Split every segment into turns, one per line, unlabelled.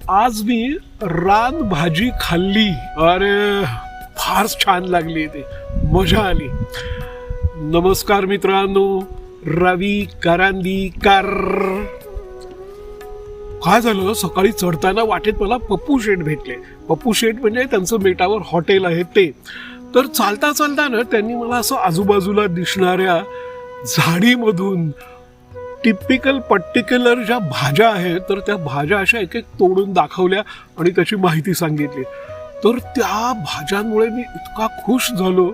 आज मी रान भाजी खाल्ली. अरे फार छान लागली, ती मजा आली. नमस्कार मित्रांनो, रवी करांदीकर. काय झालं, सकाळी चढताना वाटेत मला पप्पू शेठ भेटले. पप्पू शेठ म्हणजे त्यांचं मेटावर हॉटेल आहे ते. तर चालता चालताना त्यांनी मला असं आजूबाजूला दिसणाऱ्या झाडीमधून टिपिकल पर्टिक्युलर ज्या भाज्या आहेत तर त्या भाज्या अशा एक एक तोडून दाखवल्या आणि त्याची माहिती सांगितली. तर त्या भाज्यांमुळे मी इतका खुश झालो.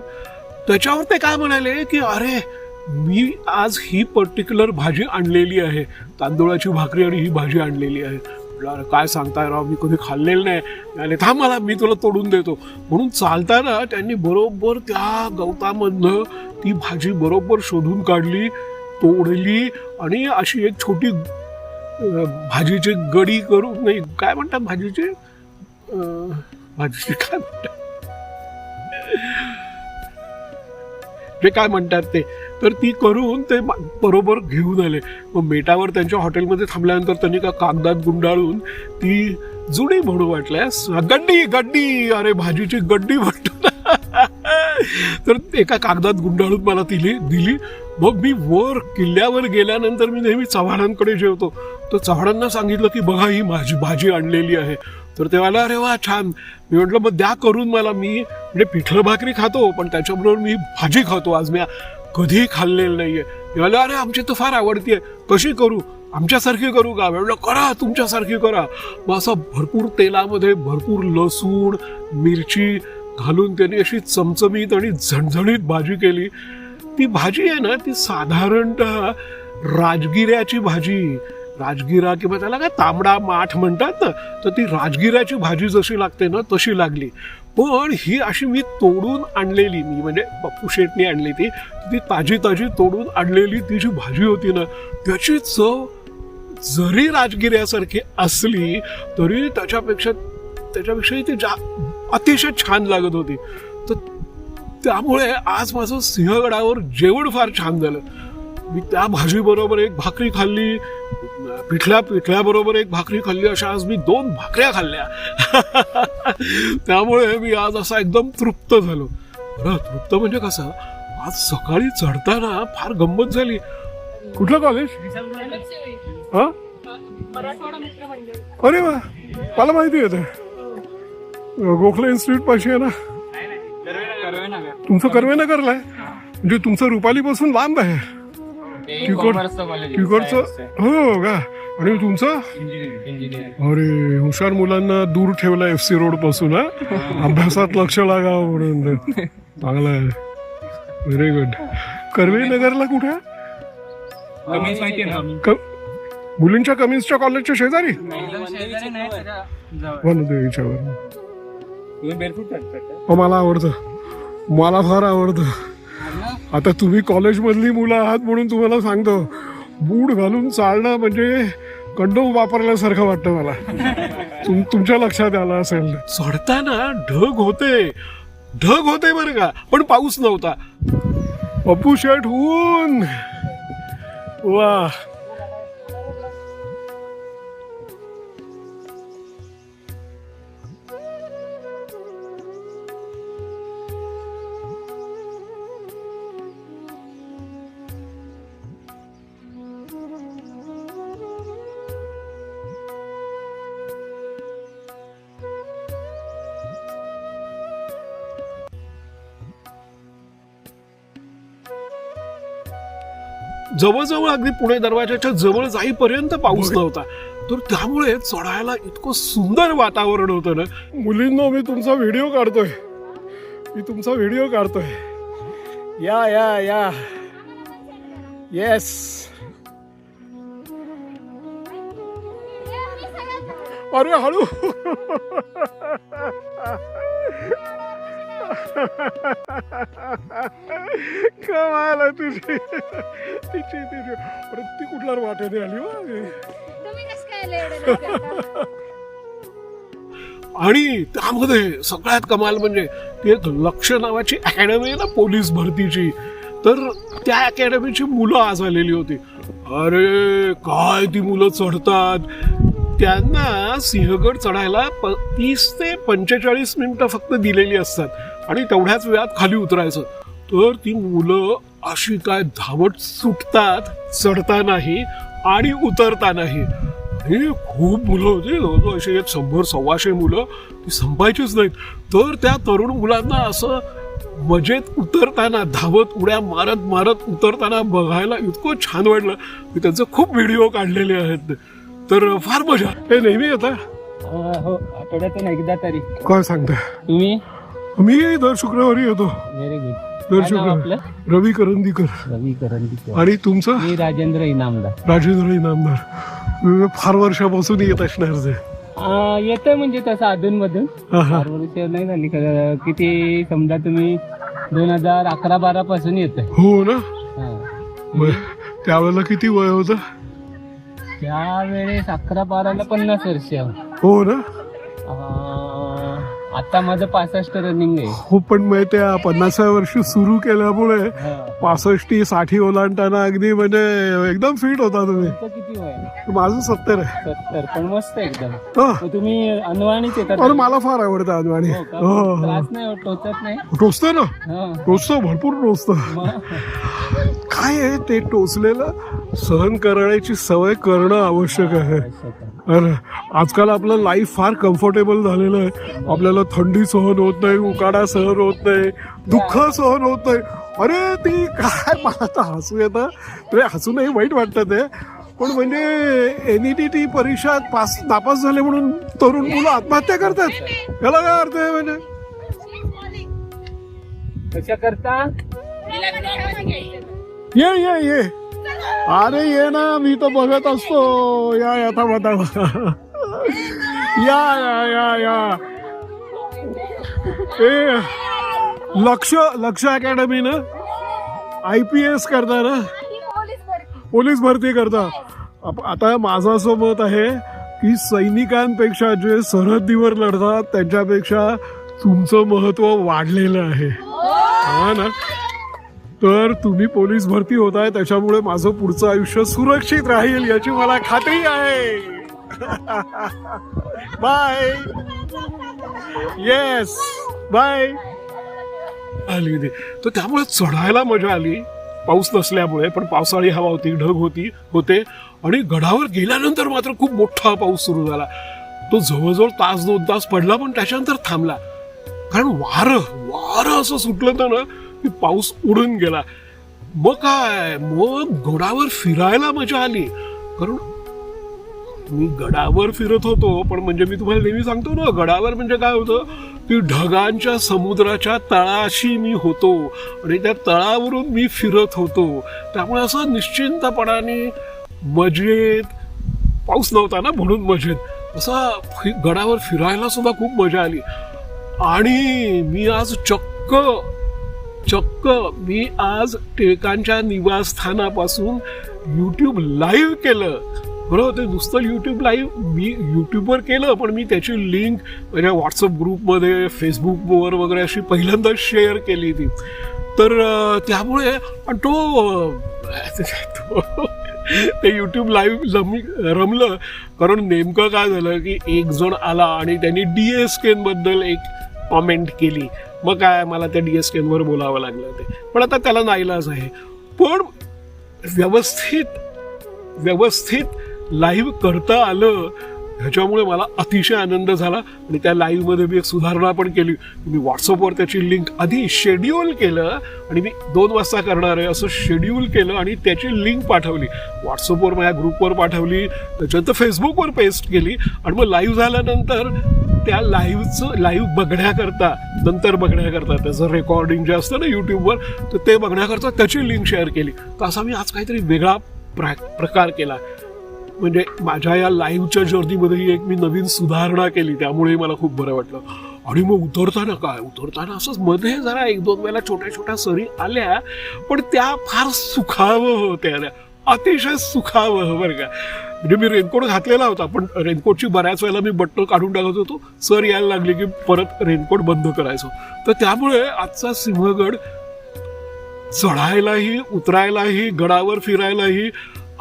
त्याच्यावर ते काय म्हणाले की अरे मी आज ही पर्टिक्युलर भाजी आणलेली आहे, तांदूळाची भाकरी आणि ही भाजी आणलेली आहे. अरे काय सांगताय राव, मी कधी खाल्लेलं नाही. आणि थांब मला, मी तुला तोडून देतो. म्हणून चालताना त्यांनी बरोबर त्या गवतामधनं ती भाजी बरोबर शोधून काढली, तोडली आणि अशी एक छोटी भाजीची गडी करून, नाही काय म्हणतात भाजीची काय म्हणतात ते काय म्हणतात ते, तर ती करून ते बरोबर घेऊन आले. मग मेटावर त्यांच्या हॉटेलमध्ये थांबल्यानंतर त्यांनी का कागदात गुंडाळून ती जुडी म्हणू वाटल्यास गड्डी गड्डी, अरे भाजीची गड्डी म्हणतो ना, तर एका कागदात गुंडाळून मला दिली. मग मी वर किल्ल्यावर गेल्यानंतर मी नेहमी चव्हाणांकडे जेवतो, तर चव्हाणांना सांगितलं की बघा ही माझी भाजी आणलेली आहे. तर ते मला अरे वा छान. मी म्हटलं मग द्या करून मला, मी म्हणजे पिठलं भाकरी खातो पण त्याच्याबरोबर मी भाजी खातो, आज मी कधीही खाल्लेलं नाहीये. मी म्हटलं अरे आमची तर फार आवडतीये, कशी करू, आमच्यासारखी करू का? म्हटलं करा, तुमच्यासारखी करा. मग असं भरपूर तेलामध्ये भरपूर लसूण मिरची घालून त्यांनी अशी चमचमीत आणि झणझणीत भाजी केली. ती भाजी आहे ना, ती साधारणतः राजगिऱ्याची भाजी, राजगिरा किंवा त्याला काय तांबडा माठ म्हणतात ना, तर ती राजगिऱ्याची भाजी जशी लागते ना तशी लागली. पण ही अशी मी तोडून आणलेली, मी म्हणजे पप्पू शेटनी आणली ती ताजी ताजी तोडून आणलेली ती जी भाजी होती ना, त्याची चव जरी राजगिऱ्यासारखी असली तरी त्याच्यापेक्षा ती अतिशय छान लागत होती. तर त्यामुळे आज माझं सिंहगडावर जेवण फार छान झालं. मी त्या भाजी बरोबर एक भाकरी खाल्ली, पिठल्याबरोबर एक भाकरी खाल्ली, अशा आज मी 2 भाकऱ्या खाल्ल्या. त्यामुळे मी आज असा एकदम तृप्त झालो. बरं, तृप्त म्हणजे कसं, आज सकाळी चढताना फार गंमत झाली. कुठलं कॉलेज? हा, अरे वा, मला माहिती आहे, गोखले इन्स्टिट्यूट पाशी आहे ना. तुमचं कर्वेनगरला आहे, म्हणजे तुमचं रुपाली पासून लांब आहे. तिकडचं हो का? आणि तुमचं? अरे हुशार मुलांना दूर ठेवला FC रोड पासून, अभ्यासात लक्ष लागावं म्हणून. चांगला आहे, व्हेरी गुड. कर्वेनगरला कुठे? मुलींच्या कमिन्सच्या कॉलेजच्या शेजारी मला आवडतं, मला फार आवडतं. आता तुम्ही कॉलेजमधली मुलं आहात म्हणून तुम्हाला सांगतो, बूट घालून चालणं म्हणजे कंडोम वापरल्यासारखं वाटतं मला. तुमच्या लक्षात आलं असेल. चढताना ढग होते बरं का, पण पाऊस नव्हता. पप्पू शेठ ऊन, वा. जवळजवळ अगदी पुणे दरवाजाच्या जवळ जाईपर्यंत पाऊस नव्हता. तर त्यामुळे चढायला इतकं सुंदर वातावरण होतं ना. मुलींनो, मी तुमचा व्हिडिओ काढतोय, या येस. अरे हळू. कमाल आहे तुझी. ती कुठल्या वाटेने आली आणि त्यामध्ये सगळ्यात कमाल म्हणजे ती एक लक्ष नावाची अकॅडमी आहे ना पोलीस भरतीची, तर त्या अकॅडमीची मुलं आज आलेली होती. अरे काय ती मुलं चढतात, त्यांना सिंहगड चढायला 30 ते 45 मिनिटं फक्त दिलेली असतात आणि तेवढ्याच वेळात खाली उतरायचं. तर ती मुलं अशी काय धावत सुटतात चढतानाही आणि उतरतानाही. आणि खूप मुलं होती, जवळजवळ अशी 100-125 मुलं, ती संपायचीच नाहीत. तर त्या तरुण मुलांना असं मजेत उतरताना धावत उड्या मारत मारत उतरताना बघायला इतकं छान वाटलं की त्यांचे खूप व्हिडिओ काढलेले आहेत. तर फार मजा. हे नेहमी येतं?
हो, आठवड्यातून एकदा तरी.
काय सांगताय?
तुम्ही?
मी दर शुक्रवारी येतो.
Very good.
दर शुक्रवारी. रवी करंदीकर.
रवी करंदीकर.
आणि तुमचं?
मी राजेंद्र इनामदार.
राजेंद्र इनामदार. फार वर्षापासून येत असणार ते.
येतं म्हणजे तसं अधूनमधून. फार वर्ष नाही झाली, किती समजा तुम्ही 2011-12 पासून येतोय.
हो ना. त्यावेळेला किती वय होतं?
त्यावेळेस 11-12ला 50 वर्ष.
हो ना.
आता माझं 65 रनिंग आहे.
हो, पण मग त्या 50व्या वर्षी सुरू केल्यामुळे 65-60 ओलांडताना अगदी म्हणजे एकदम फिट होता तुम्ही.
किती वय?
माझं 70 आहे.
70. पण मस्त एकदम. तुम्ही अनवाणीच येतात?
अरे मला फार आवडतं अनवाणी.
त्रास नाही, टोचत नाही?
टोचतं ना, टोचतं, भरपूर टोचतं. काय आहे ते टोचलेलं सहन करण्याची सवय करणं आवश्यक आहे. अरे आजकाल आपलं लाईफ फार कम्फर्टेबल झालेलं आहे. आपल्याला थंडी सहन होत नाही, उकाडा सहन होत नाही, दुःख सहन होत नाही. अरे ती काय, मला तर हसू येतं. ते हसूनही वाईट वाटतं ते. पण म्हणजे NET परीक्षा नापास झाले म्हणून तरुण मुलं आत्महत्या करतात. याला काय अर्थ आहे? म्हणजे
कशा करता?
ये अरे ये ना, मी तर बघत असतो. या या ए लक्ष अकॅडमी ना, IPS करता ना, पोलीस भरती करता. आता माझं असं मत आहे की सैनिकांपेक्षा जे सरहद्दीवर लढतात त्यांच्यापेक्षा तुमचं महत्व वाढलेलं आहे. हा ना. तर तुम्ही पोलीस भरती होताय, त्याच्यामुळे माझं पुढचं आयुष्य सुरक्षित राहील याची मला खात्री आहे. बाय. Yes bye. आली ते. तर त्यामुळे चढायला मजा आली, पाऊस नसल्यामुळे. पण पावसाळी हवा होती, ढग होते. आणि गडावर गेल्यानंतर मात्र खूप मोठा पाऊस सुरू झाला. तो जवळजवळ 1-2 तास पडला, पण त्याच्यानंतर थांबला. कारण वारं असं सुटलं तर ना की पाऊस उडून गेला. मग गडावर फिरायला मजा आली. कारण मी गडावर फिरत होतो, पण म्हणजे मी तुम्हाला नेहमी सांगतो ना, गडावर म्हणजे काय होतं की ढगांच्या समुद्राच्या तळाशी मी होतो आणि त्या तळावरून मी फिरत होतो. त्यामुळे असं निश्चिंतपणाने मजेत, पाऊस नव्हता ना म्हणून मजेत असं गडावर फिरायला सुद्धा खूप मजा आली. आणि मी आज चक्क मी आज टिळकांच्या निवासस्थानापासून YouTube लाईव्ह केलं. बरोबर, ते नुसतं YouTube लाईव्ह मी YouTubeवर केलं, पण मी त्याची लिंक माझ्या व्हॉट्सअप ग्रुपमध्ये, फेसबुकवर वगैरे अशी पहिल्यांदा शेअर केली ती. तर त्यामुळे ते YouTube लाईव्ह रमलं. कारण नेमकं काय झालं की एक जण आला आणि त्यांनी DSK बद्दल एक कॉमेंट केली. मग काय, मला त्या DSK-वर बोलावं लागलं ते. पण आता त्याला नाईलाज आहे. पण व्यवस्थित लाईव्ह करता आलं, ह्याच्यामुळे मला अतिशय आनंद झाला. आणि त्या लाईव्हमध्ये मी एक सुधारणा पण केली. मी व्हॉट्सअपवर त्याची लिंक आधी शेड्यूल केलं आणि मी 2 वाजता करणार आहे असं शेड्यूल केलं आणि त्याची लिंक पाठवली. व्हॉट्सअपवर माझ्या ग्रुपवर पाठवली, त्याच्यानंतर फेसबुकवर पेस्ट केली. आणि मग लाईव्ह झाल्यानंतर त्या लाईव्ह बघण्याकरता त्याचं रेकॉर्डिंग जे असतं ना YouTubeवर, तर ते बघण्याकरता त्याची लिंक शेअर केली. तर असा मी आज काहीतरी वेगळा प्रकार केला. म्हणजे माझ्या या लाईव्हच्या जर्नीमध्ये एक मी नवीन सुधारणा केली. त्यामुळे मला खूप बरं वाटलं. आणि मग उतरताना असंच मध्ये जरा 1-2 वेळेला छोट्या सरी आल्या, पण त्या फार सुखावह होत्या, अतिशय सुखावह बरं का. म्हणजे मी रेनकोट घातलेला होता, पण रेनकोटची बऱ्याच वेळेला मी बटणं काढून टाकत होतो. सर यायला लागली की परत रेनकोट बंद करायचो. तर त्यामुळे आजचा सिंहगड चढायलाही, उतरायलाही, गडावर फिरायलाही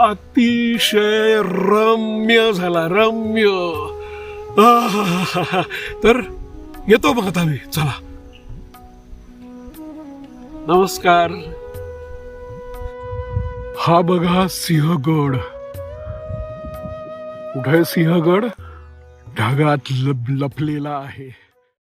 अतिशय रम्य झाला, रम्य. आहाहाहा. तर येतो मग आता मी, चला. नमस्कार. हा बघा सिंहगड. कुठे सिंहगड? ढगात लपलेला आहे.